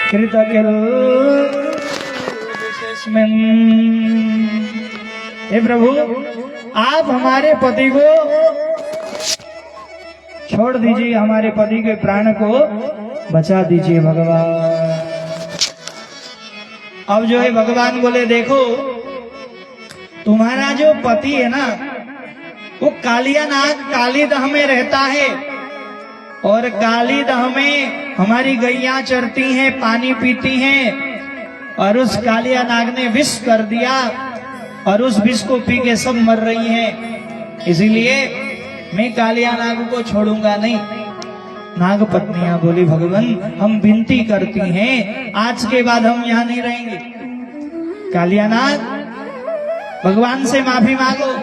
हे प्रभु, आप हमारे पति को छोड़ दीजिए, हमारे पति के प्राण को बचा दीजिए भगवान। अब जो है भगवान बोले, देखो तुम्हारा जो पति है ना, वो कालिया नाग कालीदह में रहता है, और कालीदह में हमारी गैया चरती हैं, पानी पीती हैं, और उस कालिया नाग ने विष कर दिया, और उस विष को पी के सब मर रही हैं। इसीलिए मैं कालिया नाग को छोड़ूंगा नहीं। नाग पत्नियां बोली, भगवान हम विनती करती हैं, आज के बाद हम यहाँ नहीं रहेंगे। कालिया नाग, भगवान से माफी मांगो।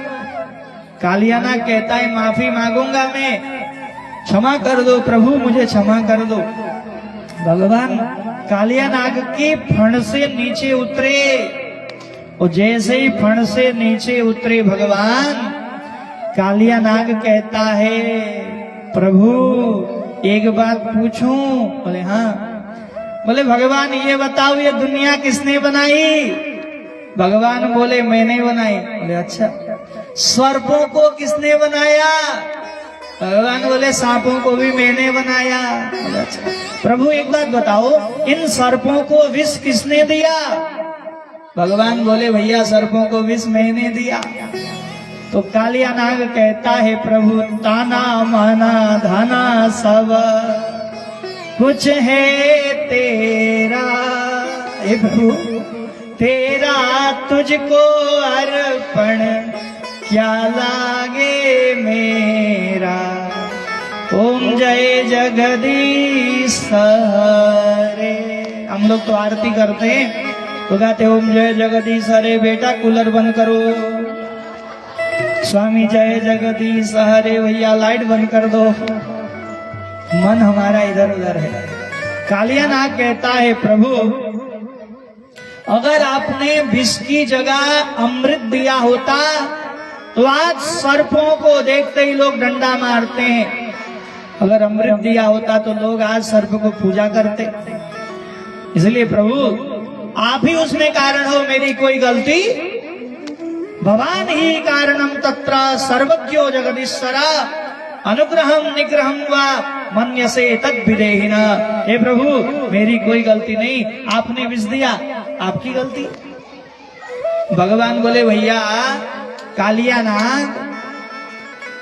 कालिया नाग कहता है, माफी मांगूंगा मैं, क्षमा कर दो प्रभु, मुझे क्षमा कर दो। भगवान कालिया नाग के फण से नीचे उतरे, और जैसे ही फण से नीचे उतरे भगवान, कालिया नाग कहता है, प्रभु एक बात पूछूं? बोले हाँ। बोले भगवान ये बताओ, ये दुनिया किसने बनाई? भगवान बोले मैंने बनाई। बोले अच्छा, सर्पों को किसने बनाया? भगवान बोले सांपों को भी मैंने बनाया। बोले अच्छा, प्रभु एक बात बताओ, इन सर्पों को विष किसने दिया? भगवान बोले भैया सर्पों को विष मैंने दिया। तो कालिया नाग कहता है, प्रभु ताना माना धाना सब कुछ है तेरा। हे प्रभु तेरा तुझको अर्पण क्या लागे मेरा। ओम जय जगदीश हरे। हम लोग तो आरती करते हैं तो गाते ओम जय जगदीश हरे। बेटा कूलर बंद करो। स्वामी जय जगदीश हरे। भैया लाइट बंद कर दो। मन हमारा इधर उधर है। कालिया नाग कहता है, प्रभु अगर आपने विष की जगह अमृत दिया होता तो आज सर्पों को देखते ही लोग डंडा मारते हैं। अगर अमृत दिया होता तो लोग आज सर्प को पूजा करते। इसलिए प्रभु आप ही उसमें कारण हो, मेरी कोई गलती। भवान ही कारणम तत्र सर्वज्ञो जगदीश्वरा अनुग्रहम निग्रहम वा मन्यसे तद्विदेहिना। हे प्रभु मेरी कोई गलती नहीं, आपने विष दिया, आपकी गलती। भगवान बोले भैया कालिया नाग,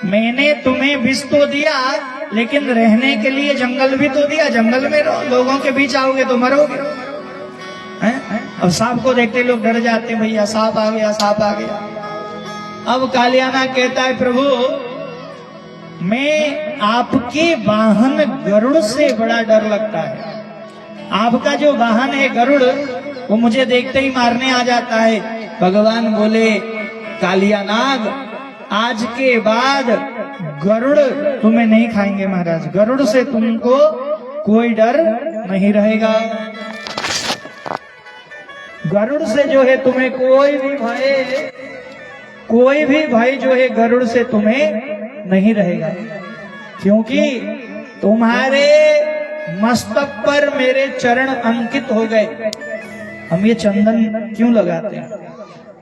मैंने तुम्हें विष तो दिया लेकिन रहने के लिए जंगल भी तो दिया। जंगल में रहो, लोगों के बीच आओगे तो मरोगे। अब सांप को देखते लोग डर जाते हैं, भैया सांप आ गया, सांप आ गया। अब कालिया नाग कहता है, प्रभु मैं आपके वाहन गरुड़ से बड़ा डर लगता है। आपका जो वाहन है गरुड़, वो मुझे देखते ही मारने आ जाता है। भगवान बोले कालिया नाग, आज के बाद गरुड़ तुम्हें नहीं खाएंगे महाराज। गरुड़ से तुमको कोई डर नहीं रहेगा। गरुड़ से जो है तुम्हें कोई भी भय जो है गरुड़ से तुम्हें नहीं रहेगा, क्योंकि तुम्हारे मस्तक पर मेरे चरण अंकित हो गए। हम ये चंदन क्यों लगाते हैं,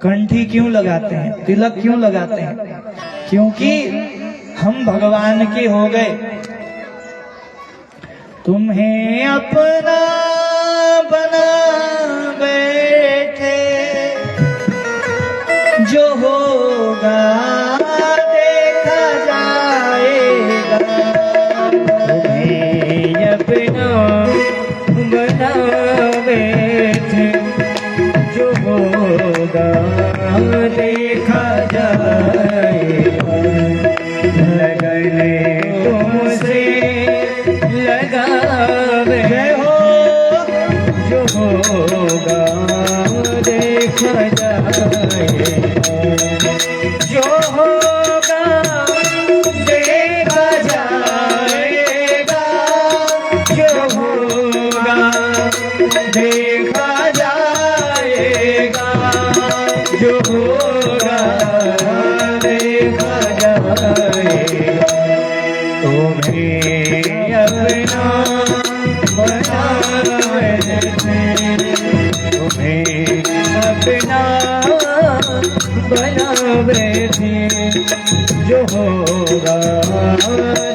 कंठी क्यों लगाते हैं, तिलक क्यों लगाते हैं? क्योंकि हम भगवान के हो गए। तुम्हें अपना बना बैठे, जो होगा देखा जाएगा। तुम्हें अपना बना बैठे, जो होगा देखा जाएगा। लगने तुमसे लगा गए हो, जो होगा देखा जाएगा। जो होगा देखा जाएगा। जो होगा देखा जाएगा। जो होगा देखा जाएगा। तुम्हें अपना बना तुम्हें अपना बनावे थे, जो होगा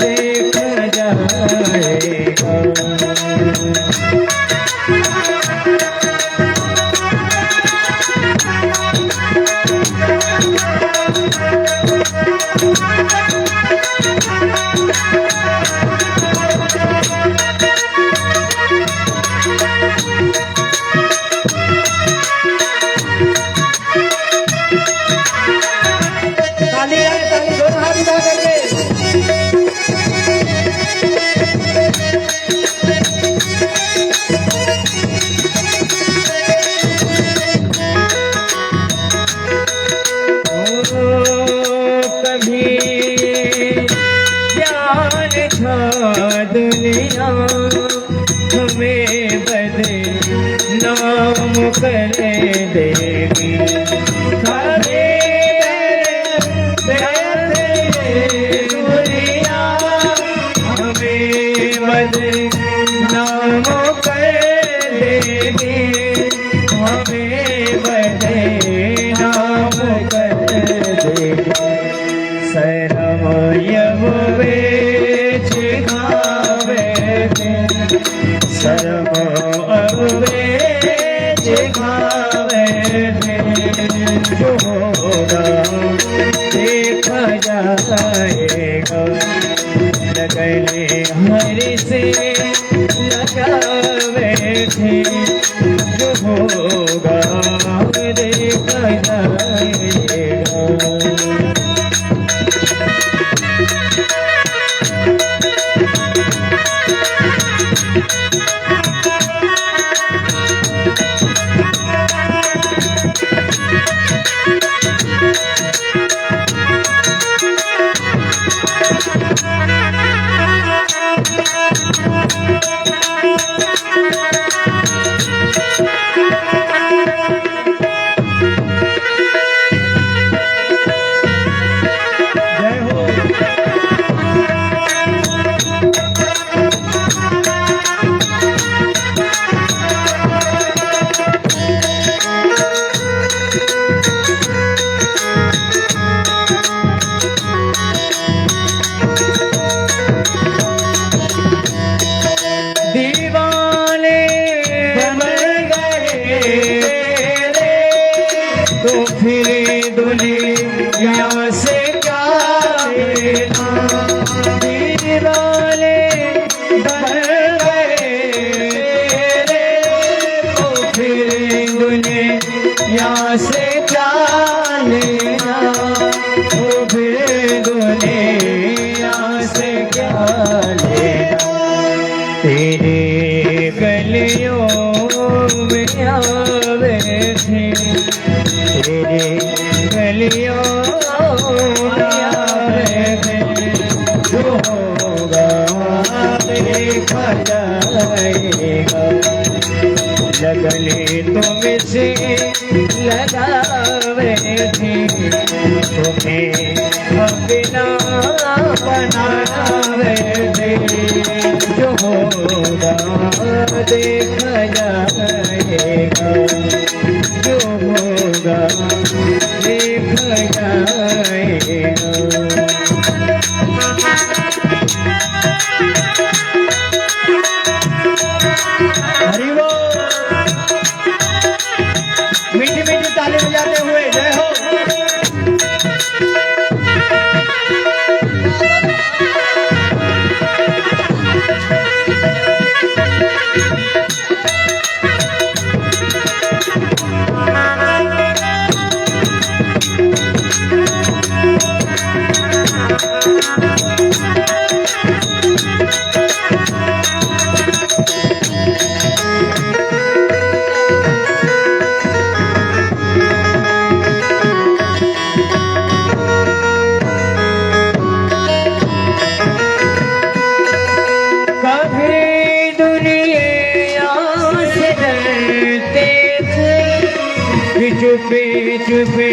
देखा जाएगा। दुनिया हमें बदनाम कर देगी, दुनिया हमें बदनाम कर देगी, हमें बदनाम कर देगी। शर्म यम बेच खावे थे, शर्म अब बेच खावे थे, जो होगा देखा जाएगा। लगले हरि से लगावे थे, जो होगा देखा जाएगा। तो फिर दुनिया से क्या लेना, दीवाने बन गए रे, तो फिर दुनिया से क्या लेना, तो फिर दुनिया से क्या लेना। तेरे गलियों में आवे थे, तेरे गलियों में आवे थे, जो होगा देखा जाएगा। लगले तुमसे लगावे थे, तुम्हें अपना बनावे थे, जो होगा देखा जाएगा, जो होगा देखा जाएगा। हरि बोल। मीठी मीठी ताली बजाते हुए जय हो। चुपे चुपे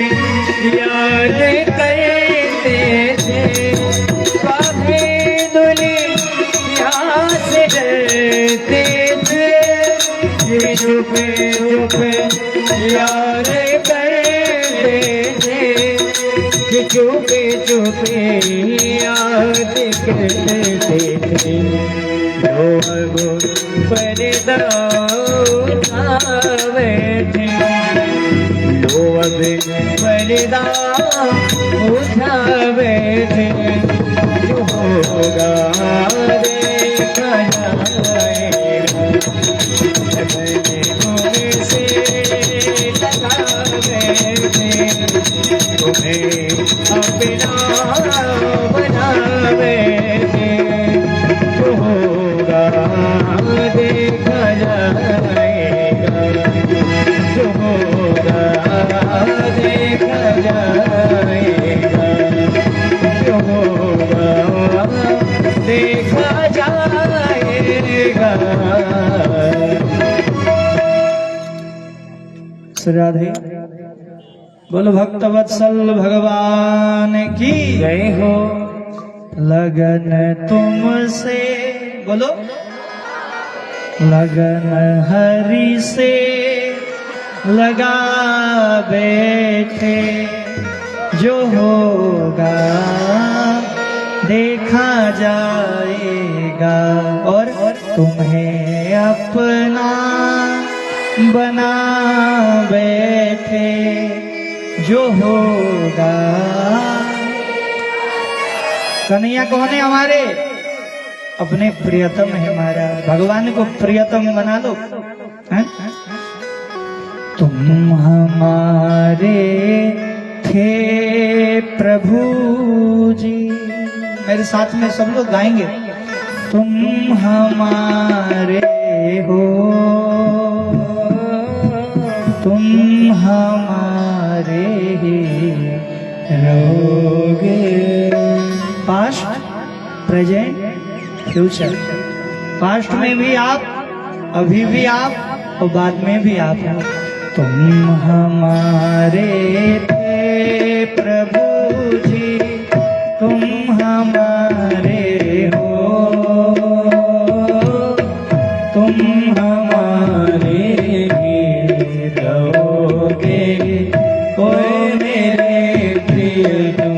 याद करते थे, कभी दुनिया से डरते थे, चुपे चुपे याद करते थे कि चुपे चुपे याद करते थे जो अब पर्दा उठावे थे लो अब पर्दा उठावे थे जो होगा देखा जाएगा से लगावे थे तुम्हें अपना बनावे थे जो होगा देखा जाएगा जो होगा देखा जाएगा जो होगा देखा जाएगा। राधे बोलो भक्त वत्सल भगवान की जय हो। लगन तुमसे बोलो लगन हरि से लगा बैठे जो होगा देखा जाएगा और तुम्हें अपना बना बैठे जो होगा। कन्हैया कौन है हमारे? अपने प्रियतम है महाराज। भगवान को प्रियतम बना लो है? तुम हमारे थे प्रभु जी। मेरे साथ में सब लोग गाएंगे। तुम हमारे हो तुम हमारे ही रहोगे। Past present future. पास्ट में भी आप, अभी भी आप और बाद में भी आप हो। तुम हमारे थे प्रभु जी तुम हमारे हो तुम हमारे ही रहोगे ओ मेरे प्रियतम।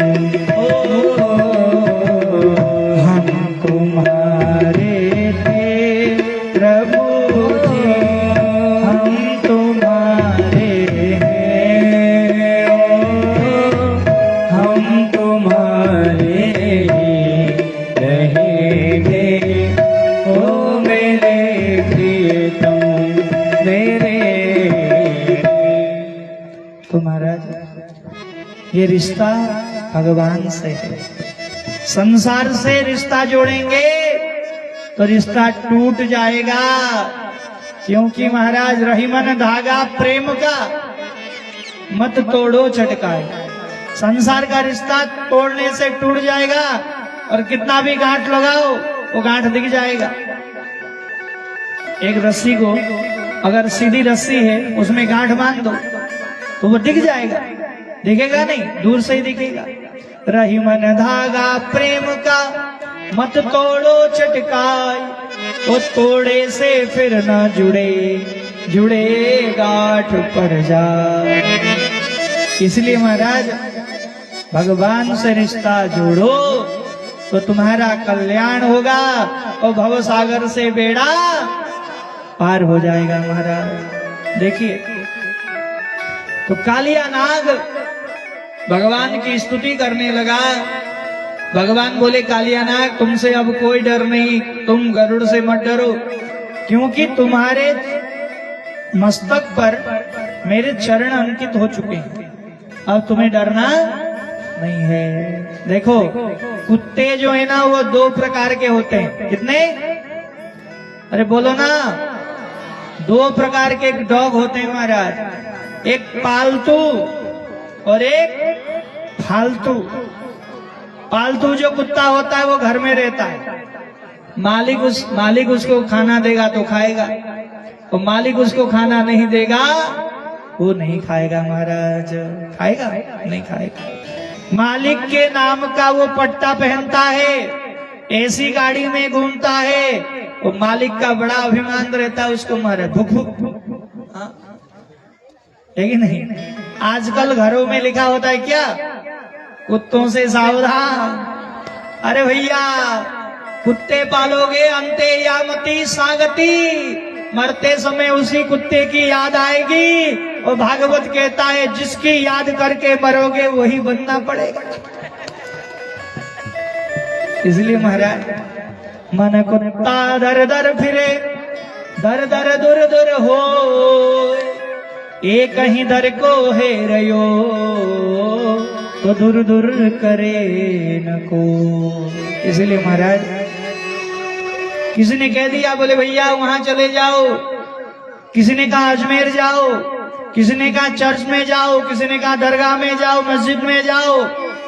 हम तुम्हारे थे प्रभु जी हम तुम्हारे हैं हम तुम्हारे ही रहेंगे ओ मेरे प्रियतम मेरे। तो महाराज ये रिश्ता भगवान से है। संसार से रिश्ता जोड़ेंगे तो रिश्ता टूट जाएगा, क्योंकि महाराज रहीमन धागा प्रेम का मत तोड़ो चटकाए। संसार का रिश्ता तोड़ने से टूट जाएगा और कितना भी गांठ लगाओ वो गांठ दिख जाएगा। एक रस्सी को अगर सीधी रस्सी है उसमें गांठ बांध दो तो वो दिख जाएगा, दिखेगा नहीं, दूर से ही दिखेगा। रहीमन धागा प्रेम का मत तोड़ो चटकाए वो तोड़े से फिर न जुड़े जुड़े गांठ पड़ जाए। इसलिए महाराज भगवान से रिश्ता जोड़ो तो तुम्हारा कल्याण होगा और भव सागर से बेड़ा पार हो जाएगा। महाराज देखिए तो कालिया नाग भगवान की स्तुति करने लगा। भगवान बोले कालिया नाग तुमसे अब कोई डर नहीं, तुम गरुड़ से मत डरो, क्योंकि तुम्हारे मस्तक पर मेरे चरण अंकित हो चुके हैं, अब तुम्हें डरना नहीं है। देखो कुत्ते जो है ना वो दो प्रकार के होते हैं। कितने? अरे बोलो ना। दो प्रकार के डॉग होते हैं महाराज, एक पालतू और एक फालतू। पालतू जो कुत्ता होता है वो घर में रहता है, मालिक उसको खाना देगा तो खाएगा, और मालिक उसको खाना नहीं देगा वो नहीं खाएगा। महाराज खाएगा नहीं खाएगा। मालिक के नाम का वो पट्टा पहनता है, ऐसी गाड़ी में घूमता है, वो मालिक का बड़ा अभिमान रहता है उसको। महाराज भुक भुक हाँ? है कि नहीं? आजकल घरों में लिखा होता है क्या, कुत्तों से सावधान। अरे भैया, कुत्ते पालोगे अंते यामती सागती, मरते समय उसी कुत्ते की याद आएगी। और भागवत कहता है जिसकी याद करके मरोगे वही बनना पड़ेगा। इसलिए महाराज, मन कुत्ता दर दर फिरे, दर दर दुर दुर हो, एक ही दर को है रयो, तो दूर दूर करे न को। इसलिए महाराज, किसी ने कह दिया बोले भैया वहां चले जाओ, किसी ने कहा अजमेर जाओ, किसी ने कहा चर्च में जाओ, किसी ने कहा दरगाह में जाओ, मस्जिद में जाओ।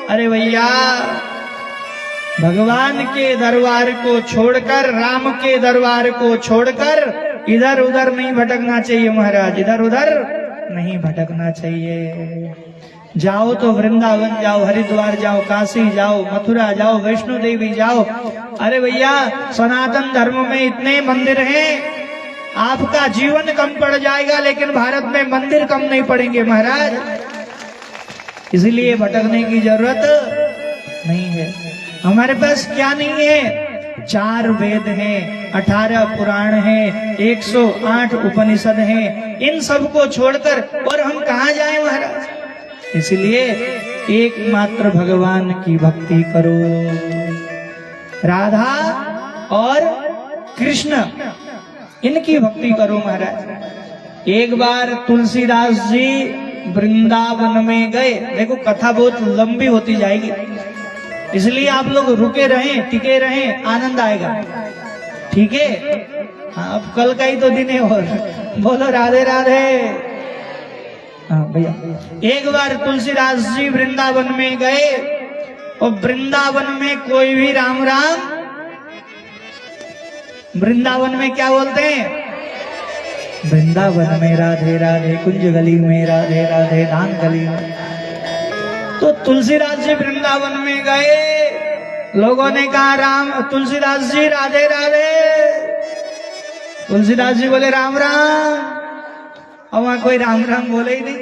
अरे भैया, भगवान के दरबार को छोड़कर, राम के दरबार को छोड़कर इधर उधर नहीं भटकना चाहिए महाराज, इधर उधर नहीं भटकना चाहिए। जाओ तो वृंदावन जाओ, हरिद्वार जाओ, काशी जाओ, मथुरा जाओ, वैष्णो देवी जाओ। अरे भैया, सनातन धर्म में इतने मंदिर हैं, आपका जीवन कम पड़ जाएगा लेकिन भारत में मंदिर कम नहीं पड़ेंगे महाराज। इसलिए भटकने की जरूरत नहीं है। हमारे पास क्या नहीं है, 4 वेद हैं, 18 पुराण हैं, 108 उपनिषद हैं। इन सब को छोड़कर और हम कहाँ जाएं महाराज? इसलिए एकमात्र भगवान की भक्ति करो। राधा और कृष्ण, इनकी भक्ति करो महाराज। एक बार तुलसीदास जी वृंदावन में गए। देखो कथा बहुत लंबी होती जाएगी, इसलिए आप लोग रुके रहें, टिके रहें, आनंद आएगा। ठीक है? हाँ, अब कल का ही तो दिन है। और बोलो राधे राधे। हाँ भैया, एक बार तुलसीदास जी वृंदावन में गए और वृंदावन में कोई भी राम राम, वृंदावन में क्या बोलते हैं? वृंदावन में राधे राधे, कुंज गली में राधे राधे, दान गली में। तो तुलसीदास जी वृंदावन में गए, लोगों ने कहा राम, तुलसीदास जी राधे राधे। तुलसीदास जी बोले राम राम। अब वहां कोई राम राम बोले ही नहीं।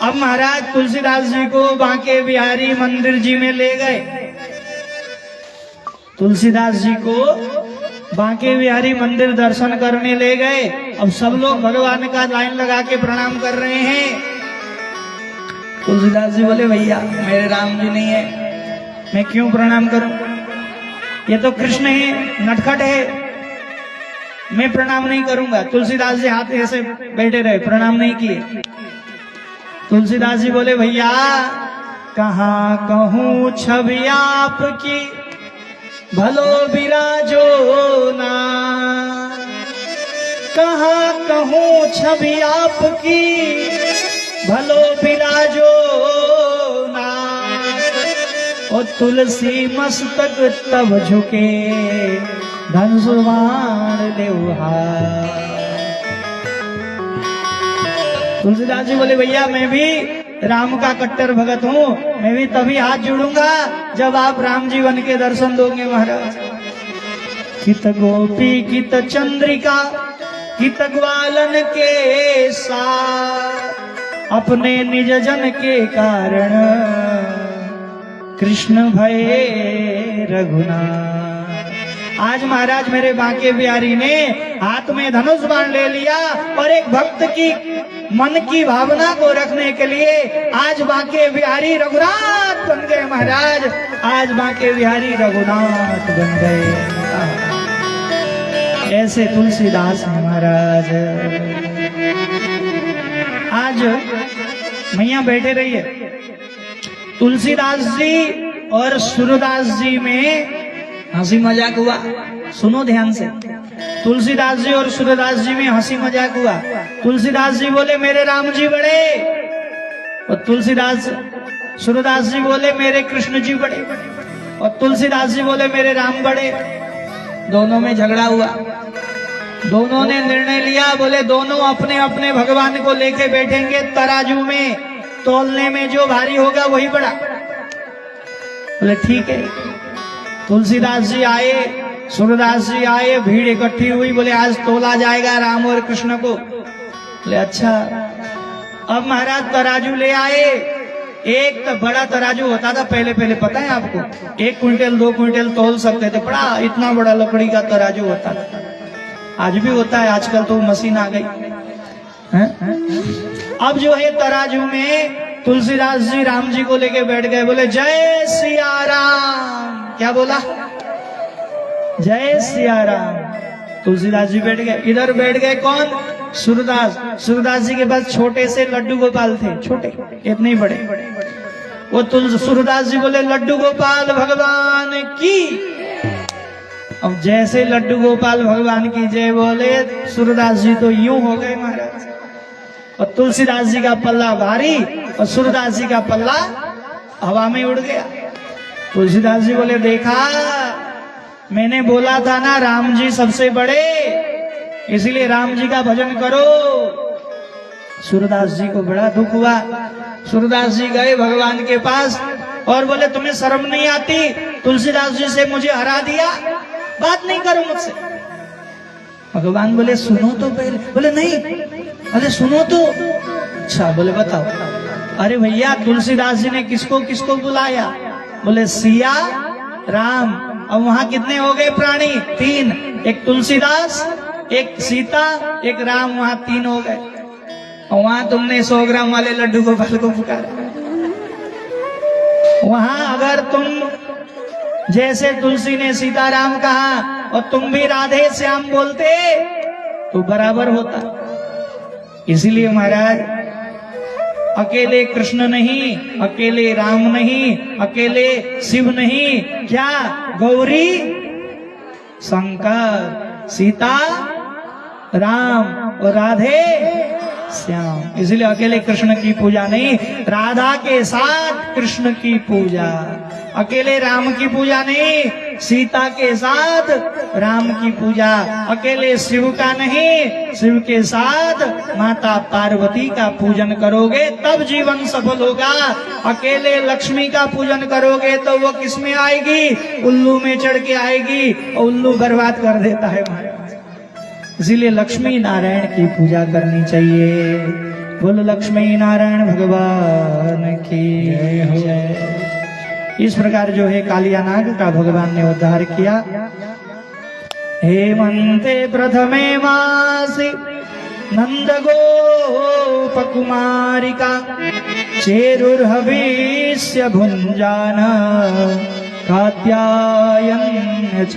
अब महाराज तुलसीदास जी को बांके बिहारी मंदिर जी में ले गए। तुलसीदास जी को बांके बिहारी मंदिर दर्शन करने ले गए। अब सब लोग भगवान का लाइन लगा के प्रणाम कर रहे हैं। तुलसीदास जी बोले भैया मेरे राम जी नहीं है, मैं क्यों प्रणाम करूं? ये तो कृष्ण है, नटखट है, मैं प्रणाम नहीं करूंगा। तुलसीदास जी हाथ ऐसे बैठे रहे, प्रणाम नहीं किए। तुलसीदास जी बोले भैया कहाँ कहूँ छवि आपकी, भलो विराजो ना। कहाँ कहूँ छवि आपकी, भलो विराजो ना। ओ तुलसी मस्तक तब झुके, धनुषबाण देवहार। तुलसीदास जी बोले भैया मैं भी राम का कट्टर भगत हूँ, मैं भी तभी हाथ जोड़ूंगा जब आप राम जी बन के दर्शन दोगे महाराज। कित गोपी कित चंद्रिका, कित ग्वालन के साथ, अपने निज जन के कारण, कृष्ण भये रघुनाथ। आज महाराज मेरे बांके बिहारी ने हाथ में धनुष बाण ले लिया और एक भक्त की मन की भावना को रखने के लिए आज बांके बिहारी रघुनाथ बन गए महाराज। आज बांके बिहारी रघुनाथ बन गए। ऐसे तुलसीदास महाराज। आज मैया बैठे रही है। तुलसीदास जी और सूरदास जी में हंसी मजाक हुआ। सुनो ध्यान से, तुलसीदास जी और सूरदास जी में हंसी मजाक हुआ। तुलसीदास जी बोले मेरे राम जी बड़े, और सूरदास जी बोले मेरे कृष्ण जी बड़े, और तुलसीदास जी बोले मेरे राम बड़े। दोनों में झगड़ा हुआ। दोनों ने निर्णय लिया, बोले दोनों अपने अपने भगवान को लेके बैठेंगे तराजू में, तोलने में जो भारी होगा वही बड़ा। बोले ठीक है। तुलसीदास जी आए, सूरदास जी आए, भीड़ इकट्ठी हुई, बोले आज तोला जाएगा राम और कृष्ण को। बोले अच्छा। अब महाराज तराजू ले आए। एक तो बड़ा तराजू होता था पहले पहले, पता है आपको, 1 क्विंटल 2 क्विंटल तोल सकते थे, बड़ा इतना बड़ा लकड़ी का तराजू होता था। आज भी होता है, आजकल तो मशीन आ गई है? अब जो है तराजू में तुलसीदास जी राम जी को लेके बैठ गए, बोले जय सिया राम। क्या बोला? जय सिया राम। तुलसीदास जी बैठ गए। इधर बैठ गए कौन? सूरदास। सूरदास जी के पास छोटे से लड्डू गोपाल थे, छोटे, इतने ही बड़े। वो सूरदास जी बोले लड्डू गोपाल भगवान की। अब जैसे लड्डू गोपाल भगवान की जय बोले, सूरदास जी तो यूं हो गए महाराज। और तुलसीदास जी का पल्ला भारी और सूरदास जी का पल्ला हवा में उड़ गया। तुलसीदास जी बोले देखा, मैंने बोला था ना राम जी सबसे बड़े, इसलिए राम जी का भजन करो। सूरदास जी को बड़ा दुख हुआ। सूरदास जी गए भगवान के पास और बोले तुम्हें शर्म नहीं आती? तुलसीदास जी से मुझे हरा दिया, बात नहीं करो मुझसे। भगवान बोले सुनो तो पहले। बोले नहीं। अरे सुनो तो। अच्छा, बोले बताओ। अरे भैया तुलसीदास जी ने किसको किसको बुलाया? बोले सिया राम। अब वहां कितने हो गए प्राणी? 3। एक तुलसीदास, एक सीता, एक राम, वहां 3 हो गए। और वहां तुमने 100 ग्राम वाले लड्डू गोपाल को पुकारा। वहां अगर तुम जैसे तुलसी ने सीताराम कहा और तुम भी राधे श्याम बोलते तो बराबर होता। इसीलिए महाराज अकेले कृष्ण नहीं, अकेले राम नहीं, अकेले शिव नहीं, क्या गौरी शंकर, सीता राम और राधे श्याम। इसलिए अकेले कृष्ण की पूजा नहीं, राधा के साथ कृष्ण की पूजा। अकेले राम की पूजा नहीं, सीता के साथ राम की पूजा। अकेले शिव का नहीं, शिव के साथ माता पार्वती का पूजन करोगे तब जीवन सफल होगा। अकेले लक्ष्मी का पूजन करोगे तो वो किस में आएगी? उल्लू में चढ़ के आएगी और उल्लू बर्बाद कर देता है महाराज। इसीलिए लक्ष्मी नारायण की पूजा करनी चाहिए। बोलो लक्ष्मी नारायण भगवान की जय। इस प्रकार जो है कालिया नाग का भगवान ने उद्धार किया। हेमंते प्रथमे मासी नंद गोप कुमारिका चेरुर्हविष्य भुंजान कात्यायन च